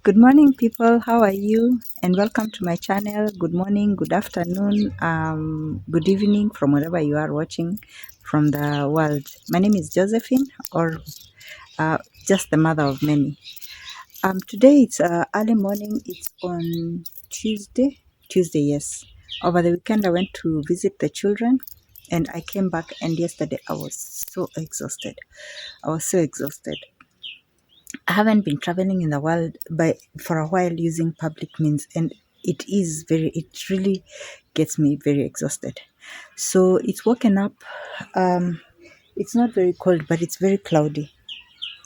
Good morning, people. How are you? And welcome to my channel. Good morning, good afternoon, good evening from wherever you are watching from the world. My name is Josephine, or just the mother of many. Today it's early morning. It's on Tuesday. Tuesday, yes. Over the weekend, I went to visit the children, and I came back. And yesterday, I was so exhausted. I was so exhausted. I haven't been traveling in the world for a while using public means, and it really gets me very exhausted. So it's woken up. It's not very cold, but it's very cloudy.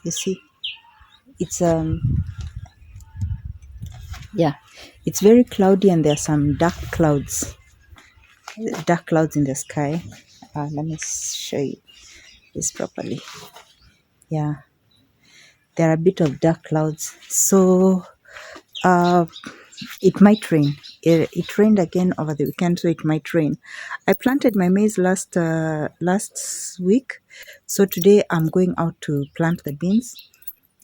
You see, it's yeah, it's very cloudy, and there are some dark clouds in the sky. Let me show you this properly. Yeah, there are a bit of dark clouds. So it might rain. It rained again over the weekend, so it might rain. I planted my maize last week, so today I'm going out to plant the beans.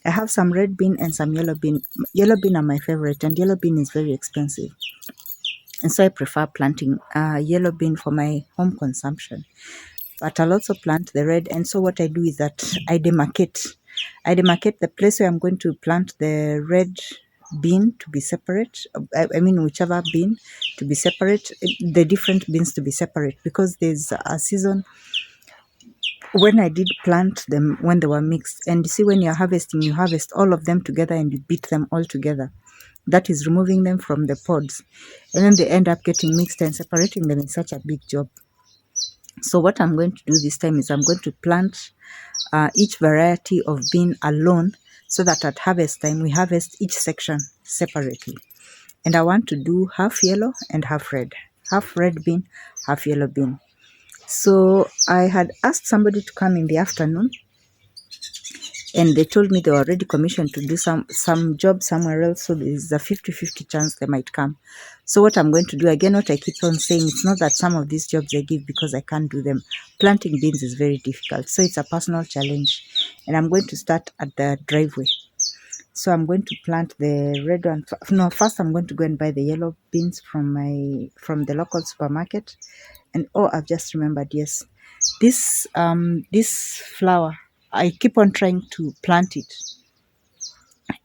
I have some red bean and some yellow bean. Yellow bean are my favorite, and yellow bean is very expensive, and so I prefer planting yellow bean for my home consumption. But I'll also plant the red, and so what I do is that I demarcate. I demarcate the place where I'm going to plant the red bean to be separate. I mean, whichever bean to be separate, the different beans to be separate, because there's a season when I did plant them when they were mixed. And you see, when you're harvesting, you harvest all of them together and you beat them all together. That is removing them from the pods. And then they end up getting mixed, and separating them is such a big job. So what I'm going to do this time is I'm going to plant each variety of bean alone, so that at harvest time we harvest each section separately. And I want to do half yellow and half red bean, half yellow bean. So I had asked somebody to come in the afternoon, and they told me they were already commissioned to do some job somewhere else, so there's a 50-50 chance they might come. So what I'm going to do, again, what I keep on saying, it's not that some of these jobs I give because I can't do them. Planting beans is very difficult, so it's a personal challenge, and I'm going to start at the driveway. So I'm going to plant the red one. No, first I'm going to go and buy the yellow beans from the local supermarket. And oh, I've just remembered, yes, this flower, I keep on trying to plant it,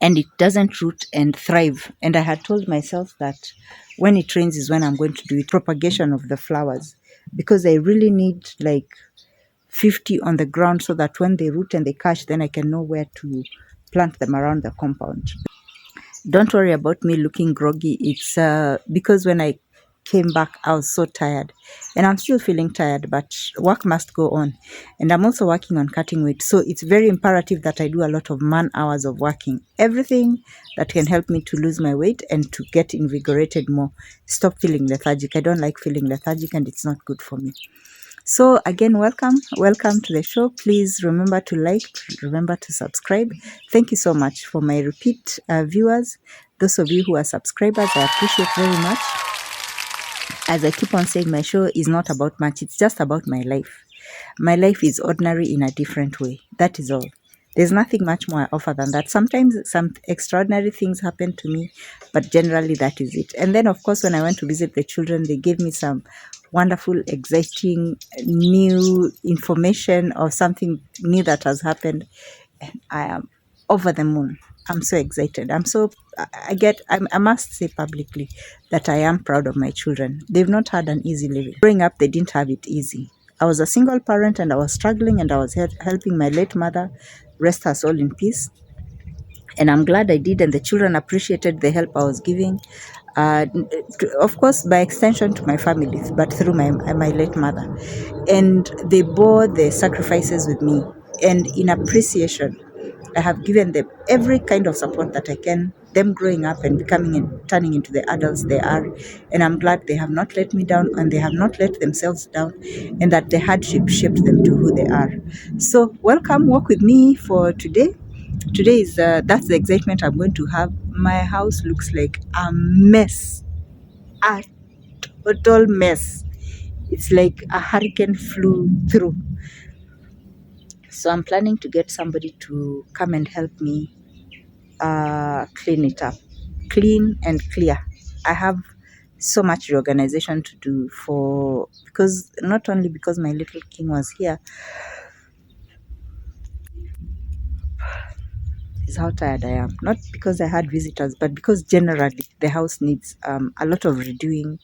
and it doesn't root and thrive. And I had told myself that when it rains is when I'm going to do it, propagation of the flowers, because I really need like 50 on the ground, so that when they root and they catch, then I can know where to plant them around the compound. Don't worry about me looking groggy. It's because when I came back, I was so tired, and I'm still feeling tired, but work must go on. And I'm also working on cutting weight. So it's very imperative that I do a lot of man hours of working. Everything that can help me to lose my weight and to get invigorated more. Stop feeling lethargic. I don't like feeling lethargic, and it's not good for me. So again, welcome to the show. Please remember to like, remember to subscribe. Thank you so much for my repeat viewers. Those of you who are subscribers, I appreciate very much. As I keep on saying, my show is not about much. It's just about my life. My life is ordinary in a different way. That is all. There's nothing much more I offer than that. Sometimes some extraordinary things happen to me, but generally that is it. And then, of course, when I went to visit the children, they gave me some wonderful, exciting, new information of something new that has happened. And I am over the moon. I'm so excited. I must say publicly that I am proud of my children. They've not had an easy living. Growing up, they didn't have it easy. I was a single parent, and I was struggling, and I was helping my late mother, rest her soul in peace. And I'm glad I did, and the children appreciated the help I was giving. Of course, by extension to my family, but through my late mother. And they bore the sacrifices with me. And in appreciation, I have given them every kind of support that I can, them growing up and becoming and turning into the adults they are. And I'm glad they have not let me down, and they have not let themselves down, and that the hardship shaped them to who they are. So welcome, walk with me for today. Today is that's the excitement I'm going to have. My house looks like a mess, a total mess. It's like a hurricane flew through. So I'm planning to get somebody to come and help me clean it up, clean and clear. I have so much reorganization to do because not only because my little king was here, is how tired I am. Not because I had visitors, but because generally the house needs a lot of redoing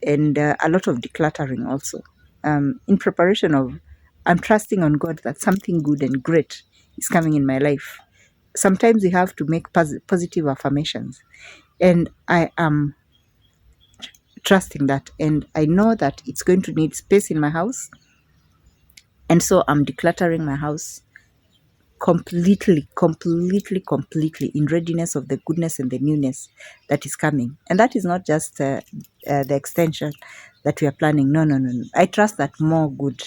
and a lot of decluttering also. In preparation of, I'm trusting on God that something good and great is coming in my life. Sometimes we have to make positive affirmations, and I am trusting that, and I know that it's going to need space in my house, and so I'm decluttering my house completely in readiness of the goodness and the newness that is coming. And that is not just the extension that we are planning. No. I trust that more good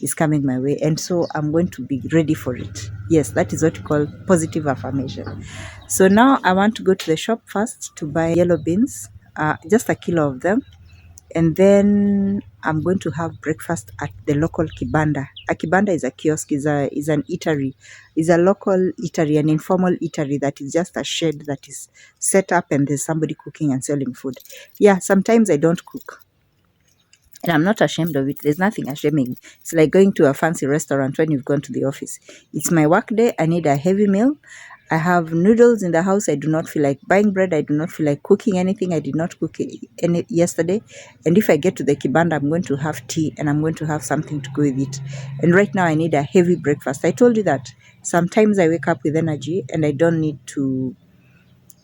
is coming my way, and so I'm going to be ready for it. Yes, that is what we call positive affirmation. So now I want to go to the shop first to buy yellow beans, just a kilo of them, and then I'm going to have breakfast at the local kibanda. A kibanda is a kiosk, is an eatery, is a local eatery, an informal eatery that is just a shed that is set up and there's somebody cooking and selling food. Yeah, sometimes I don't cook. And I'm not ashamed of it. There's nothing ashaming. It's like going to a fancy restaurant when you've gone to the office. It's my work day. I need a heavy meal. I have noodles in the house. I do not feel like buying bread. I do not feel like cooking anything. I did not cook any yesterday. And if I get to the kibanda, I'm going to have tea and I'm going to have something to go with it. And right now I need a heavy breakfast. I told you that sometimes I wake up with energy and I don't need to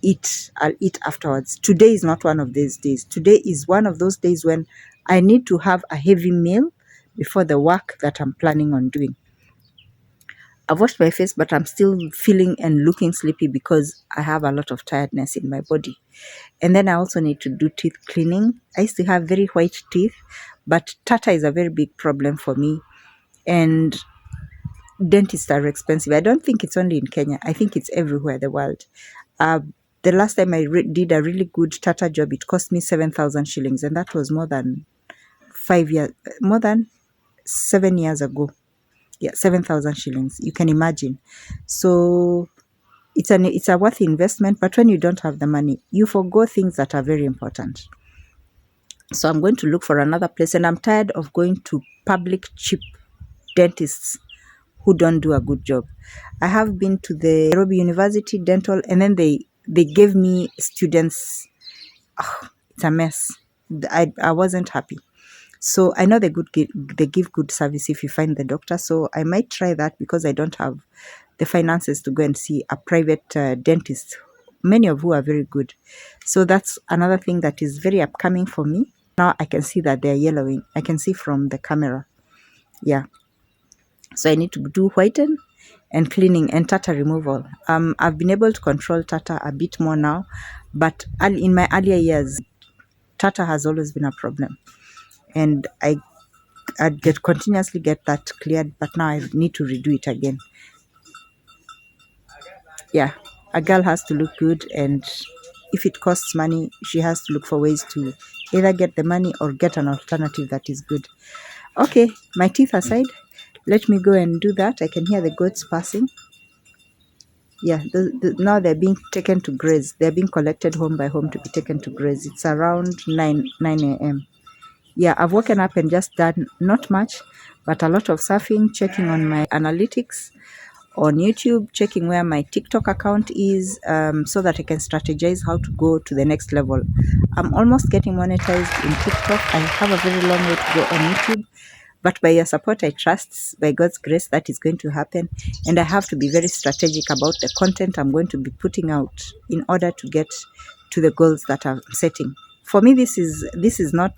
eat. I'll eat afterwards. Today is not one of these days. Today is one of those days when I need to have a heavy meal before the work that I'm planning on doing. I've washed my face, but I'm still feeling and looking sleepy because I have a lot of tiredness in my body. And then I also need to do teeth cleaning. I used to have very white teeth, but tartar is a very big problem for me. And dentists are expensive. I don't think it's only in Kenya. I think it's everywhere in the world. The last time I did a really good tartar job, it cost me 7,000 shillings, and that was more than 7 years ago. Yeah, 7,000 shillings. You can imagine. So it's a worthy investment, but when you don't have the money, you forgo things that are very important. So I'm going to look for another place, and I'm tired of going to public cheap dentists who don't do a good job. I have been to the Nairobi University dental, and then they gave me students. It's a mess. I wasn't happy. So I know they give good service if you find the doctor. So I might try that because I don't have the finances to go and see a private dentist, many of who are very good. So that's another thing that is very upcoming for me. Now I can see that they're yellowing. I can see from the camera. Yeah. So I need to do whiten and cleaning and tartar removal. I've been able to control tartar a bit more now, but in my earlier years, tartar has always been a problem. And I'd continuously get that cleared, but now I need to redo it again. Yeah, a girl has to look good, and if it costs money, she has to look for ways to either get the money or get an alternative that is good. Okay, my teeth aside, let me go and do that. I can hear the goats passing. Yeah, now they're being taken to graze. They're being collected home by home to be taken to graze. It's around 9 a.m. Yeah, I've woken up and just done not much, but a lot of surfing, checking on my analytics on YouTube, checking where my TikTok account is, so that I can strategize how to go to the next level. I'm almost getting monetized in TikTok. I have a very long way to go on YouTube, but by your support, I trust by God's grace that is going to happen. And I have to be very strategic about the content I'm going to be putting out in order to get to the goals that I'm setting. For me, this is not,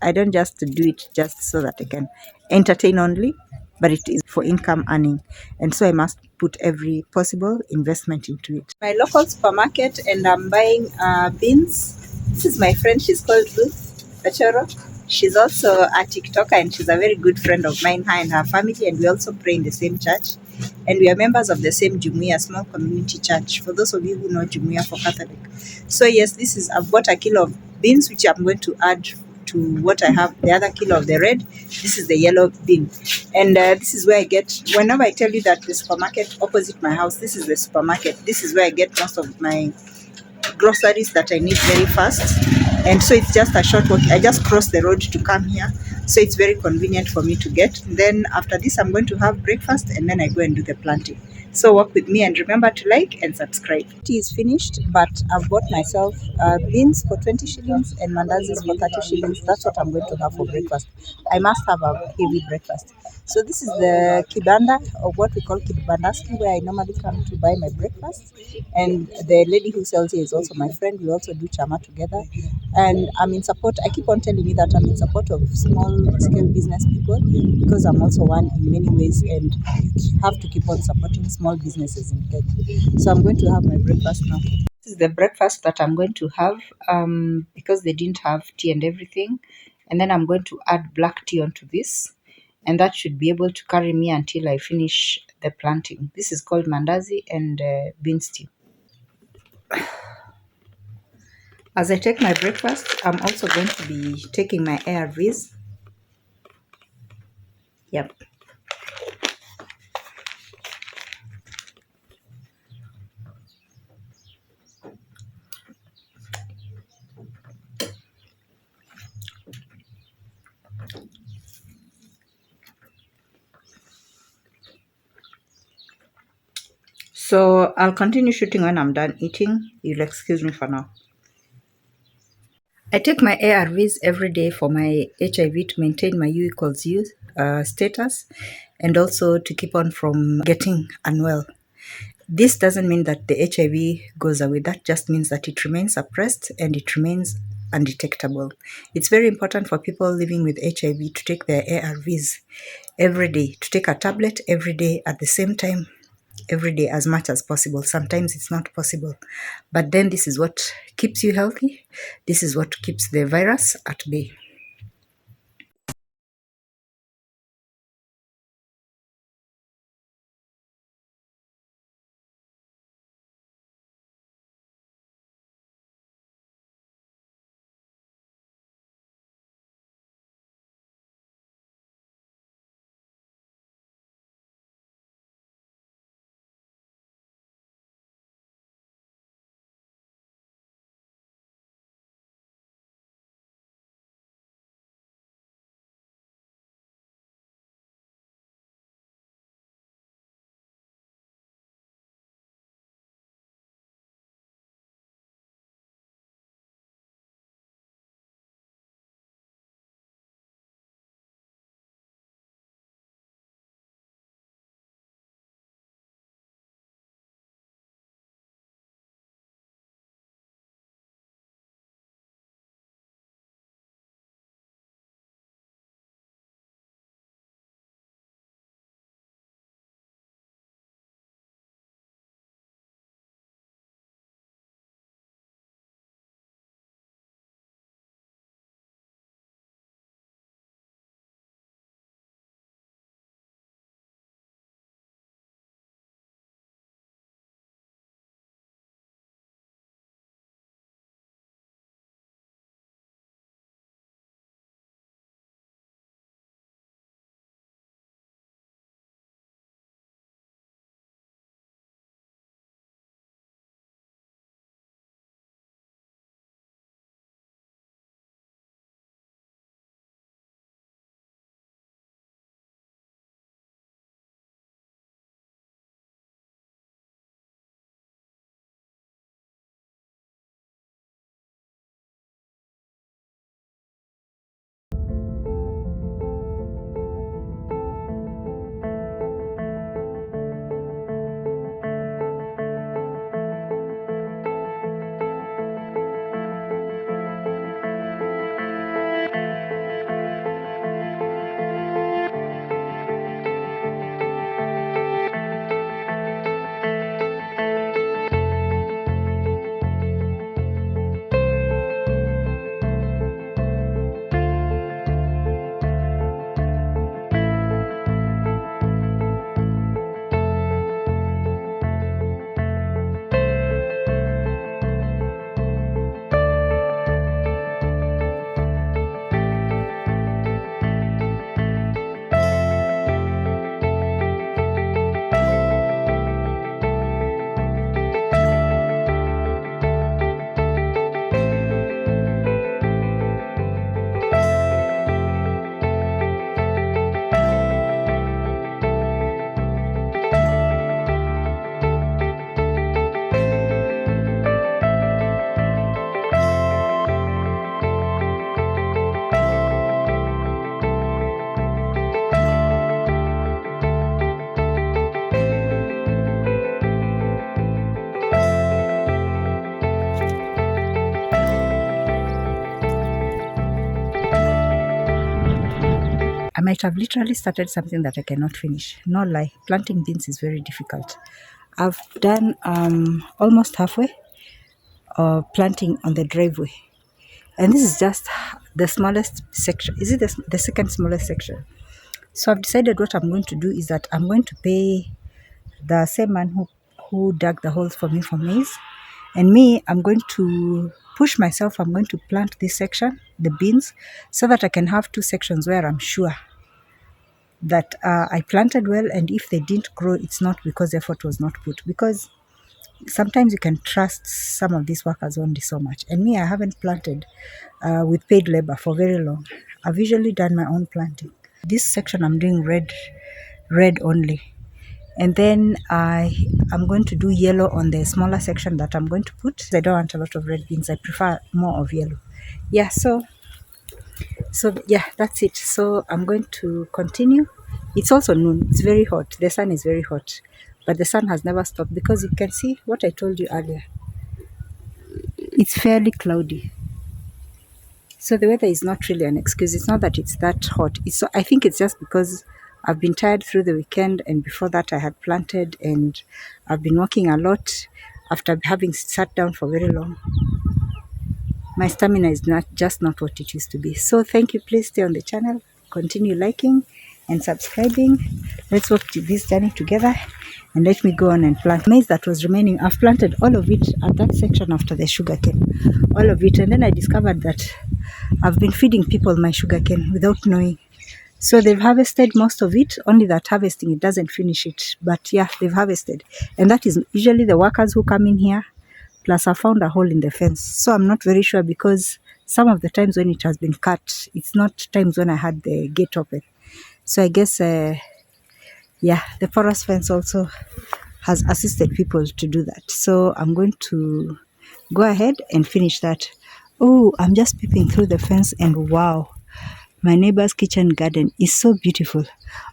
I don't just do it just so that I can entertain only, but it is for income earning. And so I must put every possible investment into it. My local supermarket, and I'm buying beans. This is my friend. She's called Ruth Achoro. She's also a TikToker, and she's a very good friend of mine, her and her family, and we also pray in the same church. And we are members of the same Jumuiya, small community church, for those of you who know Jumuiya for Catholic. So yes, I've bought a kilo of beans, which I'm going to add to what I have, the other kilo of the red. This is the yellow bin. And this is where I get, whenever I tell you that the supermarket opposite my house, this is the supermarket. This is where I get most of my groceries that I need very fast. And so it's just a short walk. I just cross the road to come here. So it's very convenient for me to get. Then after this, I'm going to have breakfast and then I go and do the planting. So work with me and remember to like and subscribe. Tea is finished, but I've bought myself beans for 20 shillings and mandazis for 30 shillings. That's what I'm going to have for breakfast. I must have a heavy breakfast. So this is the kibanda, or what we call kibandaski, where I normally come to buy my breakfast. And the lady who sells here is also my friend. We also do chama together. And I'm in support. I keep on telling you that I'm in support of small scale business people because I'm also one in many ways, and you have to keep on supporting small businesses in Kenya. So I'm going to have my breakfast now. This is the breakfast that I'm going to have because they didn't have tea and everything. And then I'm going to add black tea onto this, and that should be able to carry me until I finish the planting. This is called mandazi and bean stew. As I take my breakfast, I'm also going to be taking my ARVs. Yep. So I'll continue shooting when I'm done eating. You'll excuse me for now. I take my ARVs every day for my HIV to maintain my U equals U status and also to keep on from getting unwell. This doesn't mean that the HIV goes away. That just means that it remains suppressed and it remains undetectable. It's very important for people living with HIV to take their ARVs every day, to take a tablet every day at the same time, every day as much as possible. Sometimes it's not possible. But then this is what keeps you healthy. This is what keeps the virus at bay. might have literally started something that I cannot finish. No lie, planting beans is very difficult. I've done almost halfway planting on the driveway, and this is just the smallest section. Is it the second smallest section? So I've decided what I'm going to do is that I'm going to pay the same man who dug the holes for me for maize, and me, I'm going to push myself. I'm going to plant this section, the beans, so that I can have two sections where I'm sure that I planted well, and if they didn't grow, it's not because effort was not put, because sometimes you can trust some of these workers only so much. And me, I haven't planted with paid labor for very long. I've usually done my own planting. This section I'm doing red only, and then I'm going to do yellow on the smaller section that I'm going to put. I don't want a lot of red beans, I prefer more of yellow. Yeah, so yeah, that's it. So I'm going to continue. It's also noon, it's very hot, the sun is very hot, but the sun has never stopped, because you can see what I told you earlier, it's fairly cloudy. So the weather is not really an excuse. It's not that it's that hot. I think it's just because I've been tired through the weekend, and before that I had planted, and I've been working a lot after having sat down for very long. My stamina is not what it used to be. So thank you. Please stay on the channel, continue liking and subscribing. Let's work this journey together, and let me go on and plant maize that was remaining. I've planted all of it at that section after the sugarcane, all of it, and then I discovered that I've been feeding people my sugarcane without knowing. So they've harvested most of it, only that harvesting, it doesn't finish it. But yeah, they've harvested, and that is usually the workers who come in here. Plus I found a hole in the fence, so I'm not very sure, because some of the times when it has been cut, it's not times when I had the gate open. So I guess yeah, the porous fence also has assisted people to do that. So I'm going to go ahead and finish that. Oh, I'm just peeping through the fence, and wow, my neighbor's kitchen garden is so beautiful.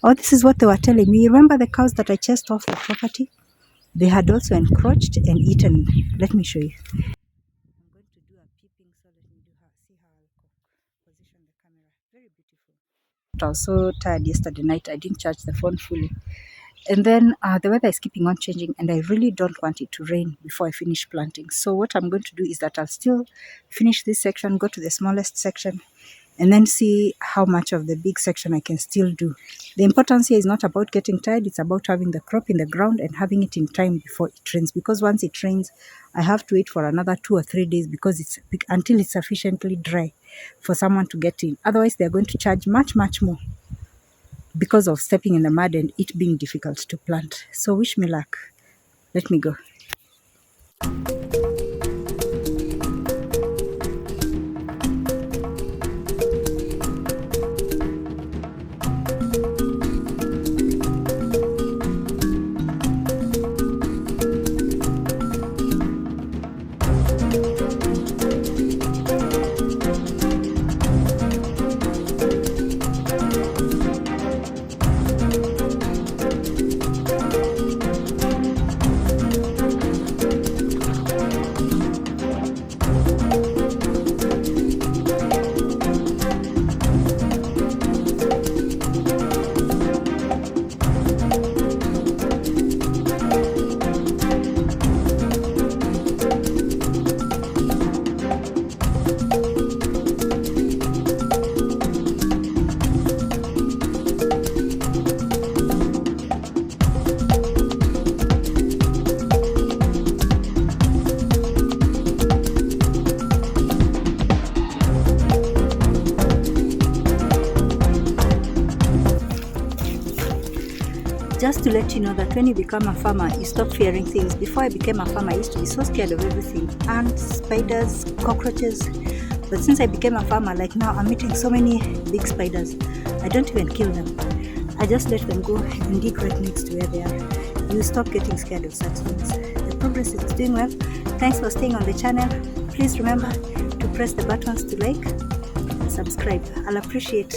Oh, this is what they were telling me. Remember the cows that I chased off the property? They had also encroached and eaten. Let me show you. I'm going to do a peeping, so let me see how I'll position the camera. Very beautiful. I was so tired yesterday night, I didn't charge the phone fully. And then the weather is keeping on changing, and I really don't want it to rain before I finish planting. So what I'm going to do is that I'll still finish this section, go to the smallest section, and then see how much of the big section I can still do. The importance here is not about getting tired, it's about having the crop in the ground and having it in time before it rains. Because once it rains, I have to wait for another 2 or 3 days, because until it's sufficiently dry for someone to get in. Otherwise, they're going to charge much more, because of stepping in the mud and it being difficult to plant. So wish me luck. Let me go. Just to let you know that when you become a farmer, you stop fearing things. Before I became a farmer, I used to be so scared of everything. Ants, spiders, cockroaches. But since I became a farmer, like now, I'm meeting so many big spiders. I don't even kill them. I just let them go and dig right next to where they are. You stop getting scared of such things. The progress is doing well. Thanks for staying on the channel. Please remember to press the buttons to like and subscribe. I'll appreciate.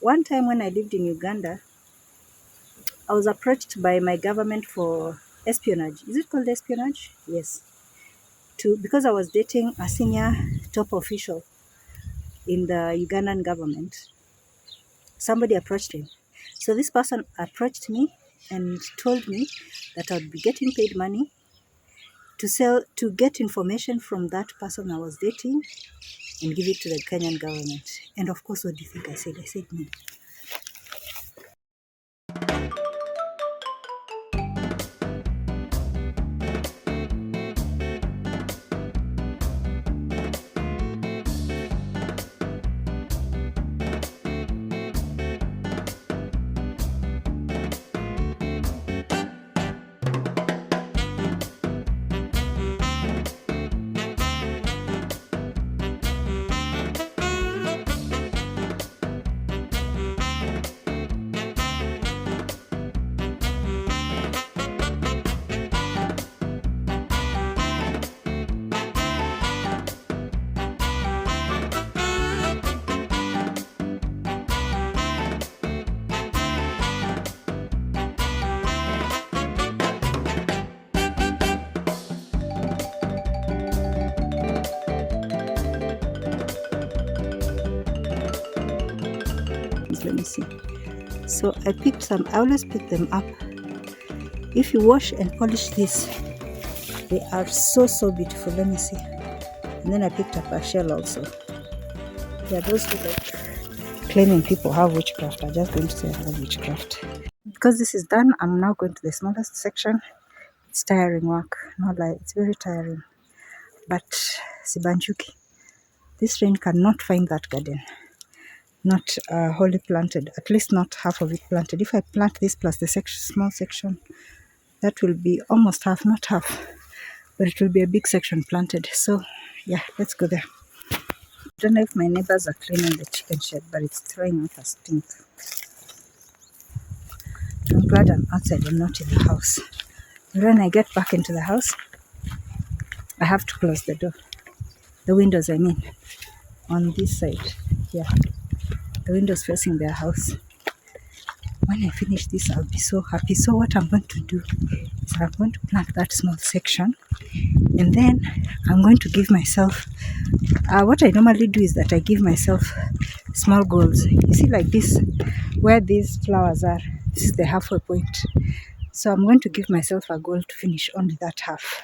one time when I lived in Uganda, I was approached by my government for espionage. Is it called espionage? Yes. Because I was dating a senior top official in the Ugandan government. Somebody approached him. So this person approached me and told me that I would be getting paid money to get information from that person I was dating and give it to the Kenyan government. And of course, what do you think I said? I said no. Let me see. So I picked some. I always pick them up. If you wash and polish this, they are so beautiful. Let me see. And then I picked up a shell also. Yeah, those who like claiming people have witchcraft are just going to say I have witchcraft. Because this is done, I'm now going to the smallest section. It's tiring work. Not like it's very tiring. But Sibanjuki, this rain cannot find that garden. Not wholly planted, at least not half of it planted. If I plant this plus the small section, that will be almost half, not half, but it will be a big section planted. So yeah, let's go there. I don't know if my neighbors are cleaning the chicken shed, but it's throwing out a stink. I'm glad I'm outside and not in the house. And when I get back into the house, I have to close the door. The windows, I mean, on this side. Yeah, the windows facing their house. When I finish this, I'll be so happy. So what I'm going to do is I'm going to plant that small section, and then I'm going to give myself, what I normally do is that I give myself small goals. You see, like this, where these flowers are, this is the halfway point. So I'm going to give myself a goal to finish only that half.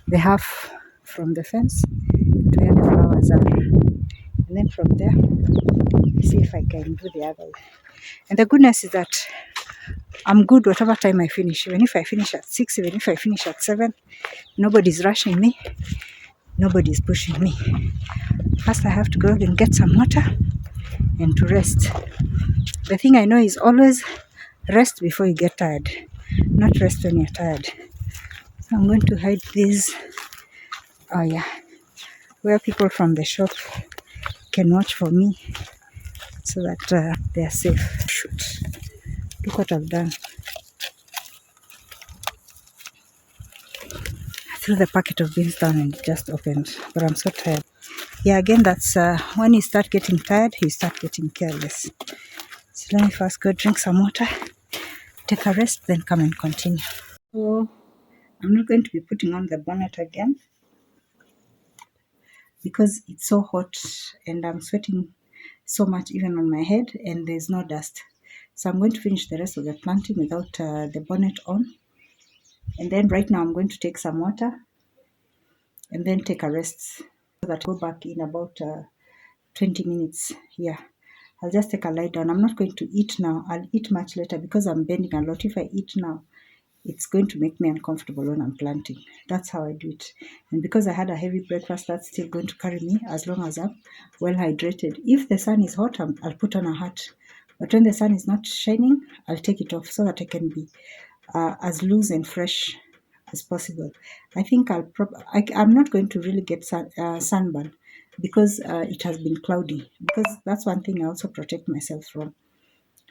The half from the fence to where the flowers are. And then from there, see if I can do the other way. And the goodness is that I'm good whatever time I finish. Even if I finish at 6, even if I finish at 7, nobody's rushing me. Nobody's pushing me. First I have to go and get some water and to rest. The thing I know is always rest before you get tired. Not rest when you're tired. So I'm going to hide these. Oh yeah. Where people from the shop can watch for me so that they're safe. Shoot. Look what I've done. I threw the packet of beans down and it just opened. But I'm so tired. Yeah, again, that's when you start getting tired, you start getting careless. So let me first go drink some water, take a rest, then come and continue. So I'm not going to be putting on the bonnet again because it's so hot and I'm sweating so much even on my head and there's no dust. So I'm going to finish the rest of the planting without the bonnet on. And then right now I'm going to take some water and then take a rest so that I'll go back in about 20 minutes. Yeah, I'll just take a lie down. I'm not going to eat now. I'll eat much later because I'm bending a lot. If I eat now, it's going to make me uncomfortable when I'm planting. That's how I do it. And because I had a heavy breakfast, that's still going to carry me as long as I'm well hydrated. If the sun is hot, I'll put on a hat. But when the sun is not shining, I'll take it off so that I can be as loose and fresh as possible. I think I'm not going to really get sunburn because it has been cloudy. Because that's one thing I also protect myself from,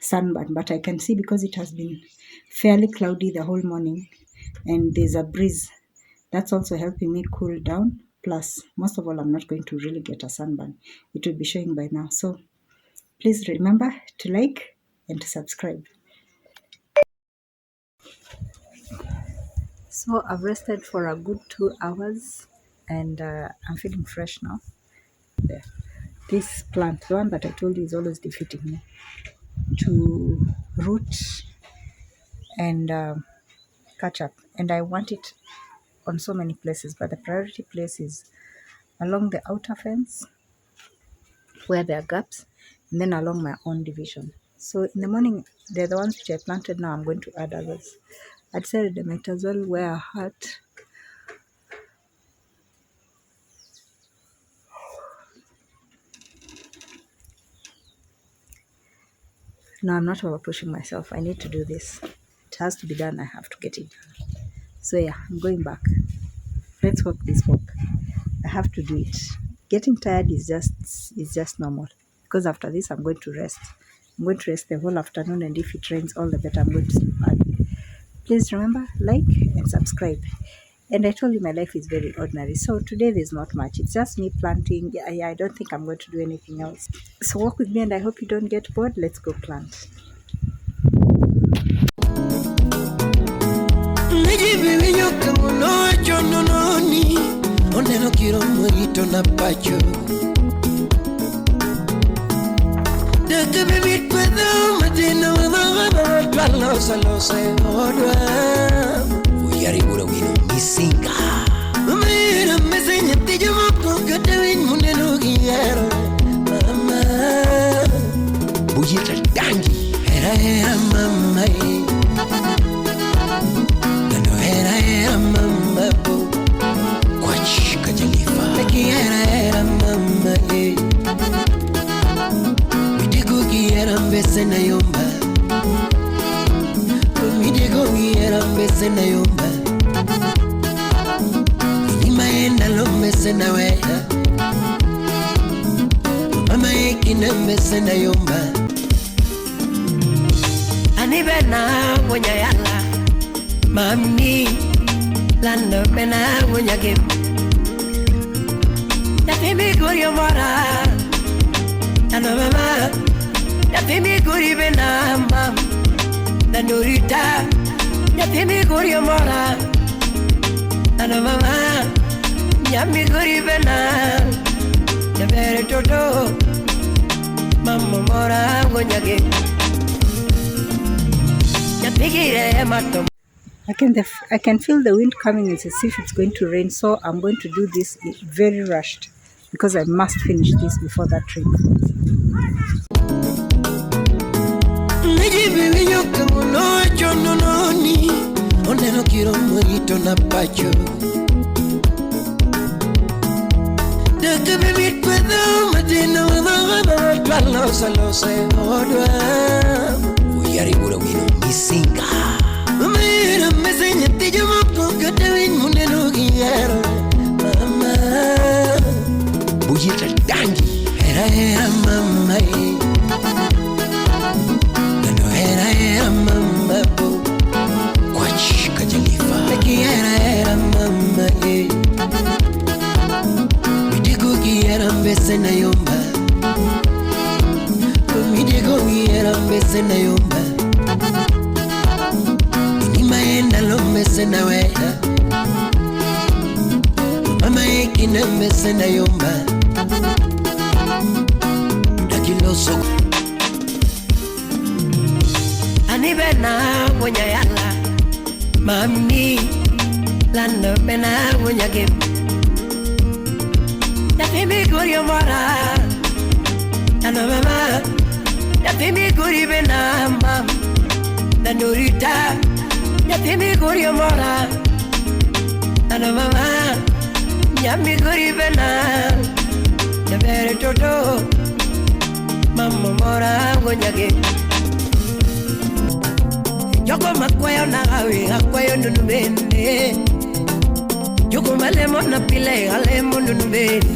sunburn. But I can see because it has been fairly cloudy the whole morning and there's a breeze, that's also helping me cool down. Plus, most of all, I'm not going to really get a sunburn. It will be showing by now. So Please remember to like and to subscribe. So I've rested for a good 2 hours and I'm feeling fresh now. There. This plant, the one that I told you is always defeating me, to root and catch up. And I want it on so many places, but the priority place is along the outer fence where there are gaps, and then along my own division. So in the morning, they're the ones which I planted. Now I'm going to add others. I decided I might as well wear a hat. No, I'm not over pushing myself. I need to do this. It has to be done. I have to get it done. So yeah, I'm going back. Let's walk this walk. I have to do it. Getting tired is just normal, because after this I'm going to rest. I'm going to rest the whole afternoon, and if it rains, all the better. I'm going to sleep early. Please remember, like and subscribe. And I told you my life is very ordinary. So today there's not much. It's just me planting. I don't think I'm going to do anything else. So walk with me, and I hope you don't get bored. Let's go plant. Anibena wonya yala mami lando bena wonya gem Dafimi guri mora ano mama Dafimi guri bena mam Danurita Dafimi guri mora ano mama Yami guri bena Dabere toto Mama mora wonya gem I can feel the wind coming. It's as if it's going to rain, so I'm going to do this very rushed because I must finish this before that rain Misinga Mira meseña te llamo con te ven muneno guiero Mama Bujita dangi Era mama Nano era mama po Kwach kajalifa Laki era mama Midigo guiera mbese na yomba Midigo guiera mbese na yomba Maenda lo mesena wea Mama ekina mesena yomba Dakiloso Anibena wonya yala Mami Lando bena wonya gem Dafimi guri mora Ano mama Dafimi guri bena mam Danurita Yatimi guri mora Ano mama Yami guri bena Dabere toto Mama mora gonyage Yoko makwayo na gawi Akwayo nunubende Yoko malemo na pile Alemo nunubende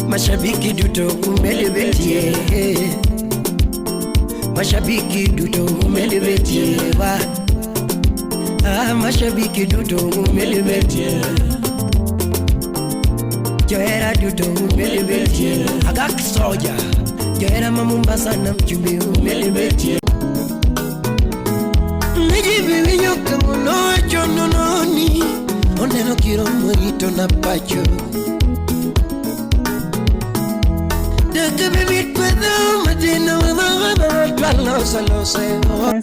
Mashabiki duto kumele betie Mashabiki duto umelibetie wa Mashabiki duto umelibetie yo era duto umeli betie agak soja yo era mamumbasa na mchumbi umeli betie nijibi winyo kamuno chono noni oneno kiro mwito na pacho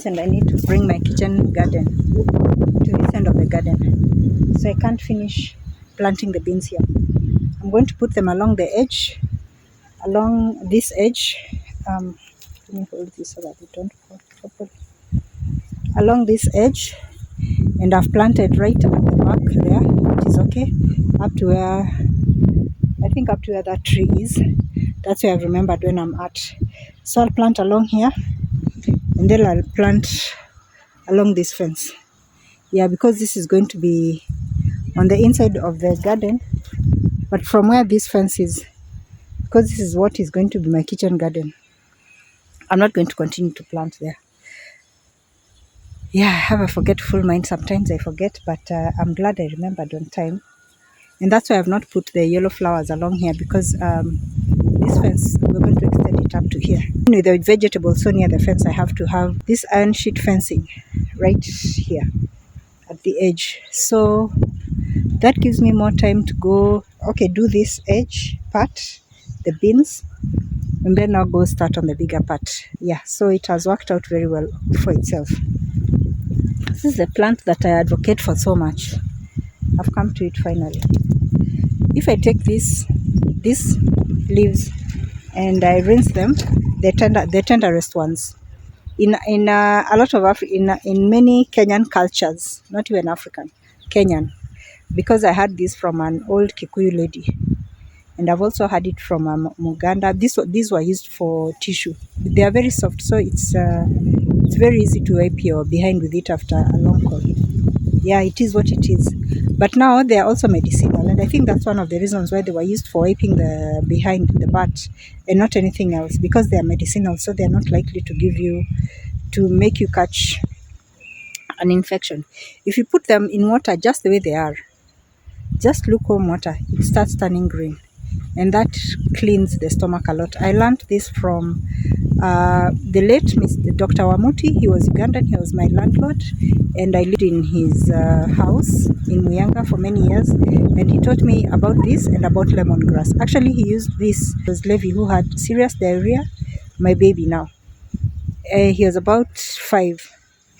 And I need to bring my kitchen garden to this end of the garden, so I can't finish planting the beans here. I'm going to put them along the edge, along this edge. Let me hold this so that they don't fall properly. Along this edge, and I've planted right at the back there, which is okay, up to where I think up to where that tree is. That's where I've remembered when I'm at. So I'll plant along here, and then I'll plant along this fence. Yeah, because this is going to be on the inside of the garden, but from where this fence is, because this is what is going to be my kitchen garden, I'm not going to continue to plant there. Yeah, I have a forgetful mind. Sometimes I forget, but I'm glad I remembered on time. And that's why I've not put the yellow flowers along here, because this fence, we're going to extend it up to here. With the vegetables so near the fence, I have to have this iron sheet fencing right here at the edge. So that gives me more time to go, okay, do this edge part, the beans, and then I'll go start on the bigger part. Yeah, so it has worked out very well for itself. This is the plant that I advocate for so much. I've come to it finally. If I take these leaves and I rinse them, the tenderest ones. In a lot of in many Kenyan cultures, not even African, Kenyan, because I had this from an old Kikuyu lady, and I've also had it from Muganda. These were used for tissue. They are very soft, so it's very easy to wipe your behind with it after a long call. Yeah, it is what it is. But now they are also medicinal, and I think that's one of the reasons why they were used for wiping the behind, the butt, and not anything else, because they are medicinal, so they are not likely to make you catch an infection. If you put them in water just the way they are, just lukewarm water, it starts turning green, and that cleans the stomach a lot. I learned this from the late Mr. Dr. Wamuti. He was Ugandan, he was my landlord, and I lived in his house in Muyanga for many years, and he taught me about this and about lemongrass. Actually, he used this. It was Levi who had serious diarrhea, my baby now. He was about 5,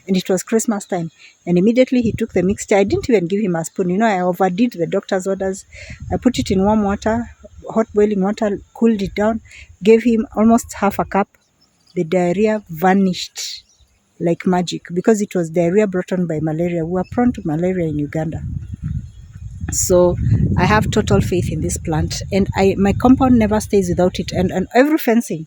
and it was Christmas time, and immediately he took the mixture. I didn't even give him a spoon. I overdid the doctor's orders. I put it in warm water, hot boiling water, cooled it down, gave him almost half a cup. The diarrhea vanished like magic, because it was diarrhea brought on by malaria. We are prone to malaria in Uganda. So I have total faith in this plant, and my compound never stays without it. And every fencing,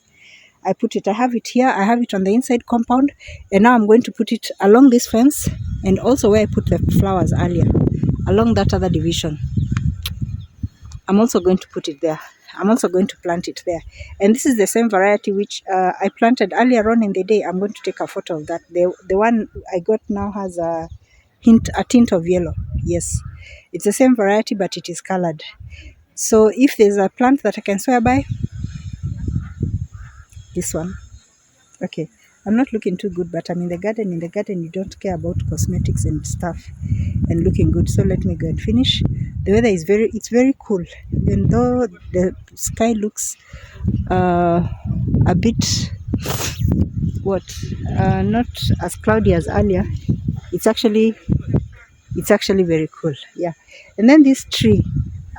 I put it. I have it here, I have it on the inside compound, and now I'm going to put it along this fence, and also where I put the flowers earlier, along that other division. I'm also going to put it there. I'm also going to plant it there. And this is the same variety which I planted earlier on in the day. I'm going to take a photo of that. The one I got now has a tint of yellow. Yes, it's the same variety, but it is colored. So if there's a plant that I can swear by, this one. Okay, I'm not looking too good, but I'm in the garden. In the garden, you don't care about cosmetics and stuff and looking good. So let me go and finish. The weather is it's very cool, even though the sky looks a bit not as cloudy as earlier. It's actually very cool. Yeah. And then this tree,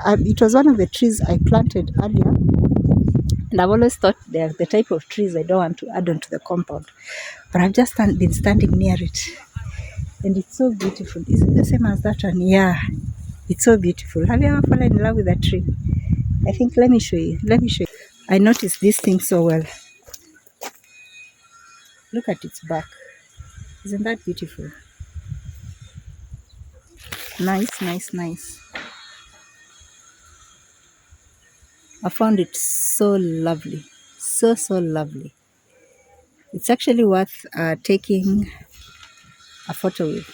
it was one of the trees I planted earlier, and I've always thought they're the type of trees I don't want to add onto the compound, but I've just been standing near it, and it's so beautiful. Is it the same as that one? Yeah, it's so beautiful. Have you ever fallen in love with a tree? I think, let me show you. I noticed this thing so well. Look at its back. Isn't that beautiful? Nice, nice, nice. I found it so lovely. So lovely. It's actually worth taking a photo with.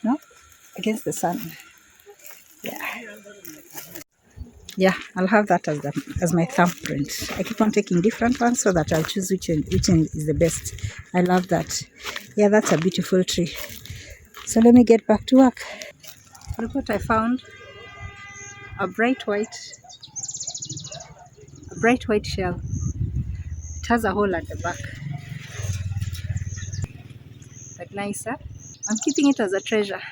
No? Against the sun. Yeah, I'll have that as my thumbprint. I keep on taking different ones so that I'll choose which one is the best. I love that. Yeah, that's a beautiful tree. So let me get back to work. Look what I found. A bright white shell. It has a hole at the back. But nice, huh? I'm keeping it as a treasure.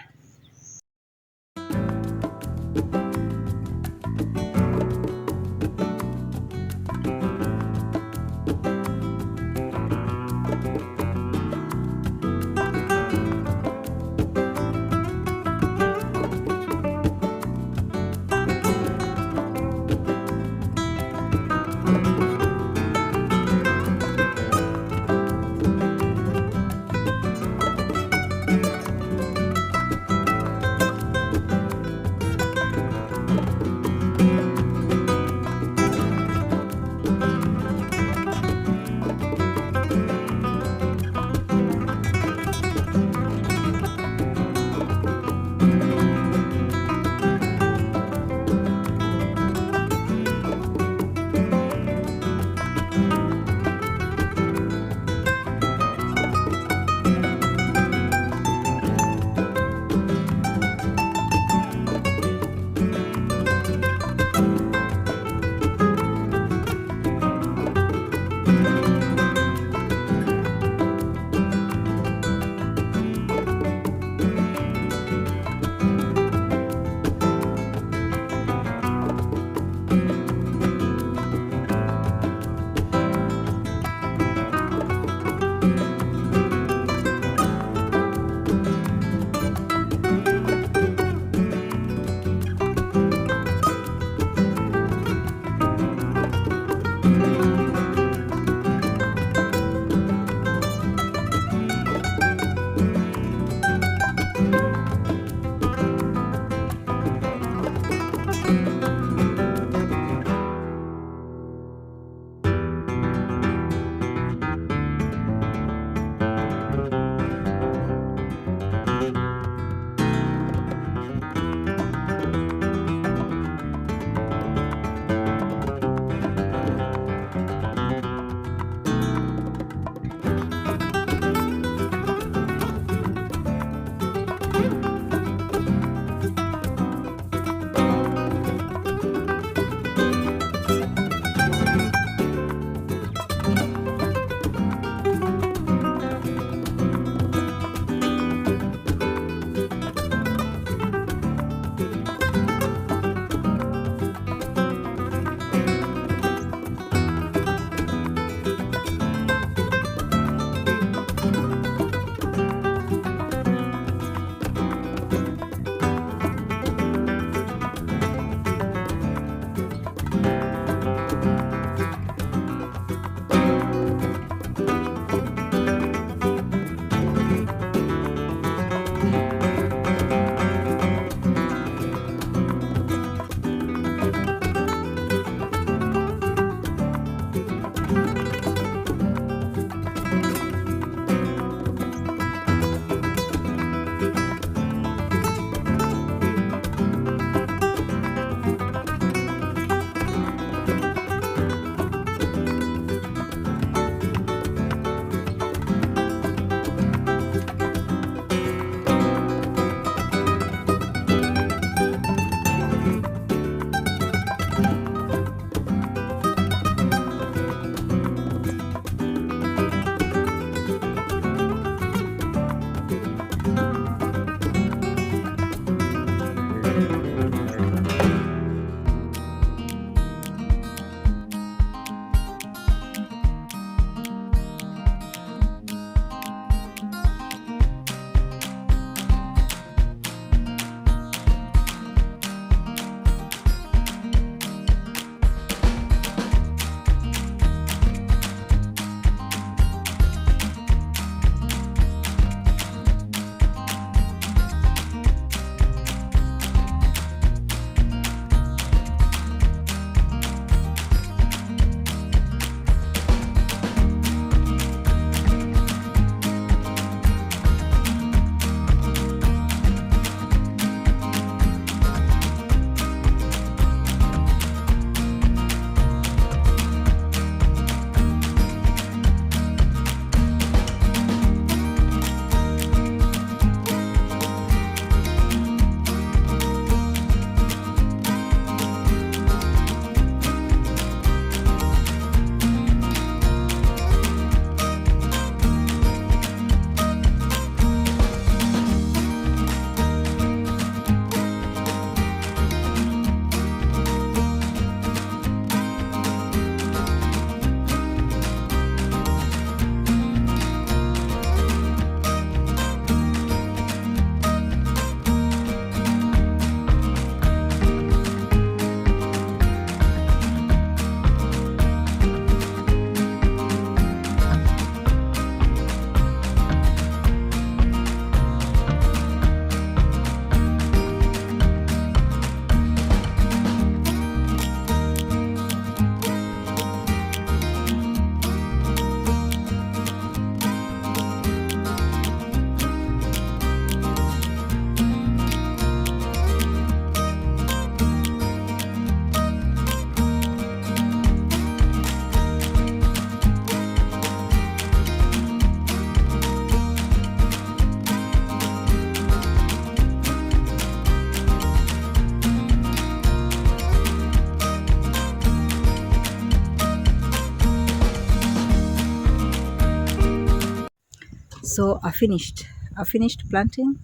So I finished planting,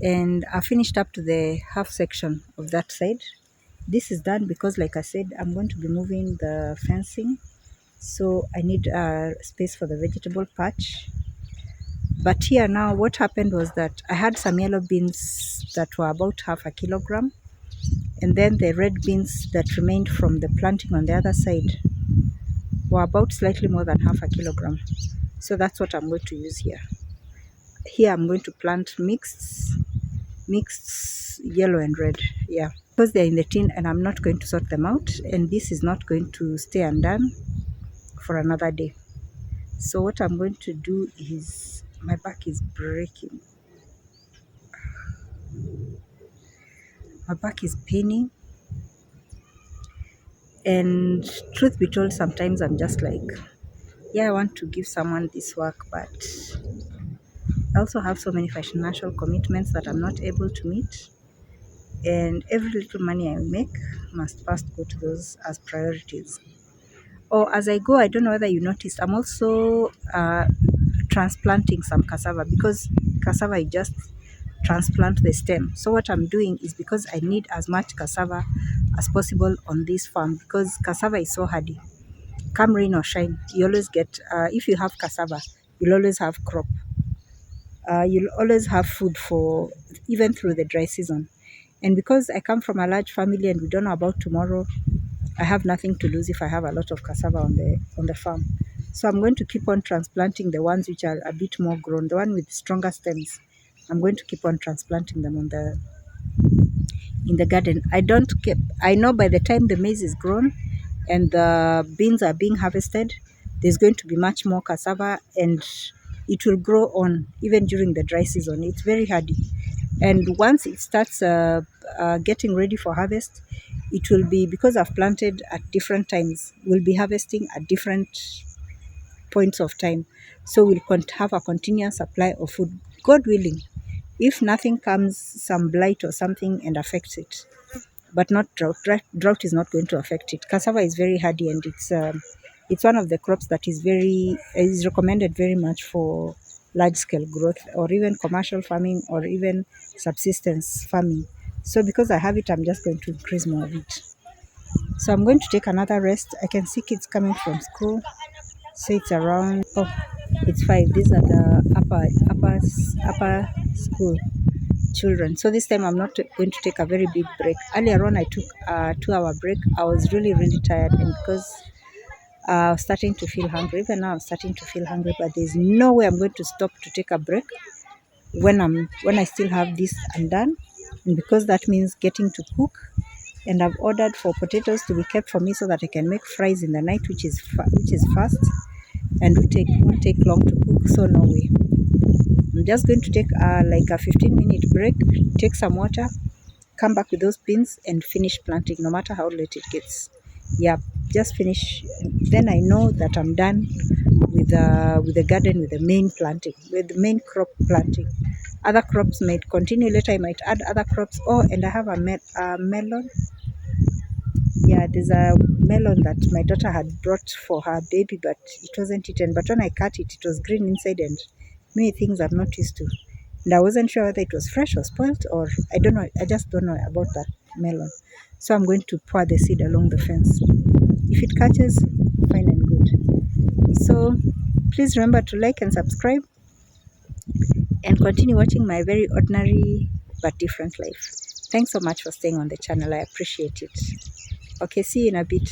and I finished up to the half section of that side. This is done because, like I said, I'm going to be moving the fencing, so I need space for the vegetable patch. But here now, what happened was that I had some yellow beans that were about half a kilogram, and then the red beans that remained from the planting on the other side were about slightly more than half a kilogram. So that's what I'm going to use here. Here I'm going to plant mixed yellow and red. Yeah, because they're in the tin and I'm not going to sort them out, and this is not going to stay undone for another day. So what I'm going to do is, my back is breaking. My back is paining, and truth be told, sometimes I'm just like, yeah, I want to give someone this work, but I also have so many financial commitments that I'm not able to meet, and every little money I make must first go to those as priorities. Or as I go, I don't know whether you noticed, I'm also transplanting some cassava, because cassava you just transplant the stem. So what I'm doing is, because I need as much cassava as possible on this farm, because cassava is so hardy. Come rain or shine, you always get, if you have cassava, you'll always have crop. You'll always have food for even through the dry season. And because I come from a large family and we don't know about tomorrow, I have nothing to lose if I have a lot of cassava on the farm. So I'm going to keep on transplanting the ones which are a bit more grown, the one with stronger stems. I'm going to keep on transplanting them in the garden. I know by the time the maize is grown and the beans are being harvested, there's going to be much more cassava, and it will grow on even during the dry season. It's very hardy. And once it starts getting ready for harvest, it will be, because I've planted at different times, we'll be harvesting at different points of time. So we'll have a continuous supply of food, God willing. If nothing comes, some blight or something, and affects it, but not drought. Drought is not going to affect it. Cassava is very hardy, and it's one of the crops that is recommended very much for large scale growth, or even commercial farming, or even subsistence farming. So because I have it, I'm just going to increase more of it. So I'm going to take another rest. I can see kids coming from school. So it's around, oh, it's 5. These are the upper school children. So this time I'm not going to take a very big break. Earlier on I took a 2-hour break. I was really tired, and because I was starting to feel hungry. Even now I'm starting to feel hungry, but there's no way I'm going to stop to take a break when I still have this undone, and because that means getting to cook. And I've ordered for potatoes to be kept for me so that I can make fries in the night, which is fast and won't take long to cook. So no way. I'm just going to take like a 15-minute break, take some water, come back with those beans and finish planting, no matter how late it gets. Yeah, just finish. Then I know that I'm done with the garden, with the main planting, with the main crop planting. Other crops might continue later. I might add other crops. Oh, and I have a melon. Yeah, there's a melon that my daughter had brought for her baby, but it wasn't eaten. But when I cut it, it was green inside, and many things I'm not used to. And I wasn't sure whether it was fresh or spoiled, or I don't know. I just don't know about that melon. So I'm going to pour the seed along the fence. If it catches, fine and good. So please remember to like and subscribe, and continue watching my very ordinary but different life. Thanks so much for staying on the channel. I appreciate it. Okay, see you in a bit.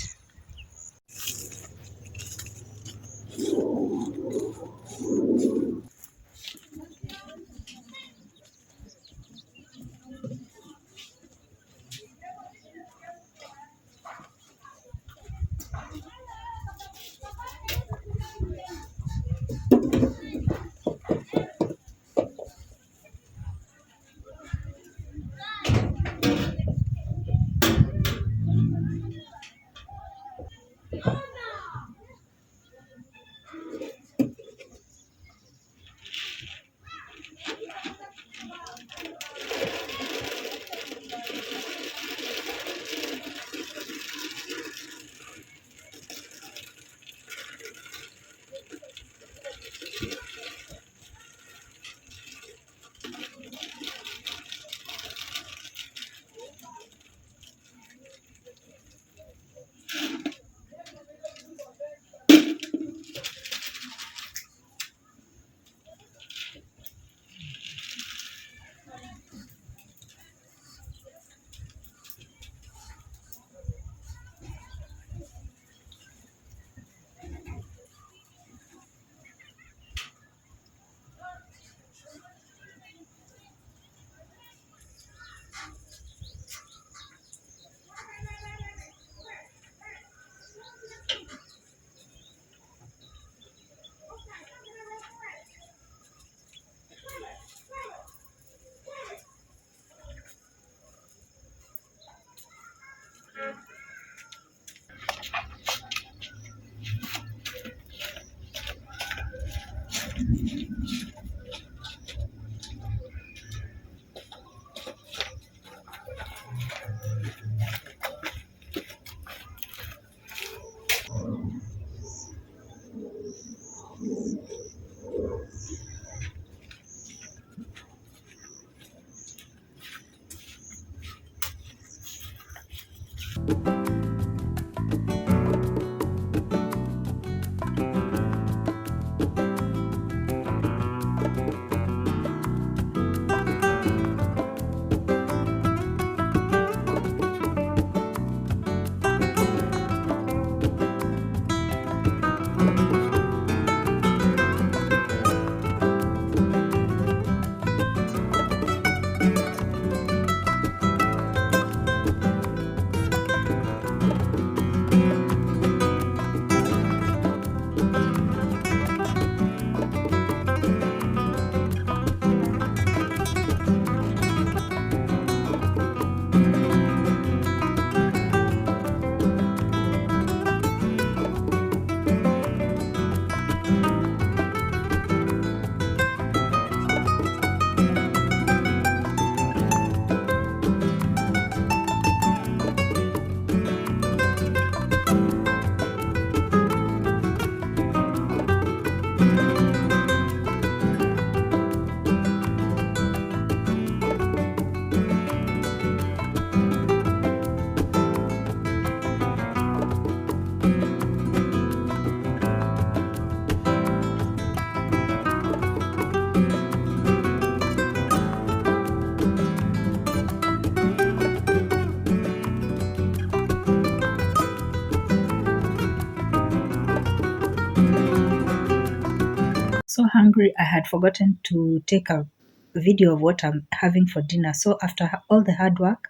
so hungry. I had forgotten to take a video of what I'm having for dinner. So after all the hard work,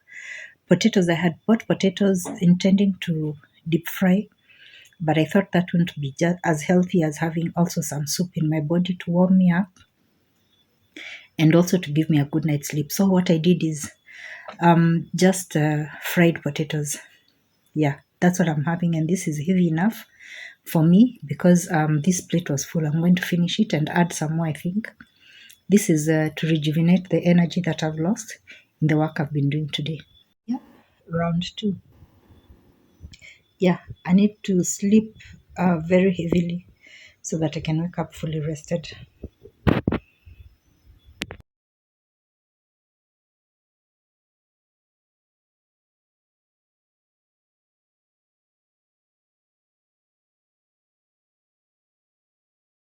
potatoes, I had bought potatoes intending to deep fry, but I thought that wouldn't be just as healthy as having also some soup in my body to warm me up and also to give me a good night's sleep. So what I did is just fried potatoes. Yeah, that's what I'm having, and this is heavy enough for me because this plate was full. I'm going to finish it and add some more, I think. This is to rejuvenate the energy that I've lost in the work I've been doing today. Yeah, round two. Yeah, I need to sleep very heavily so that I can wake up fully rested.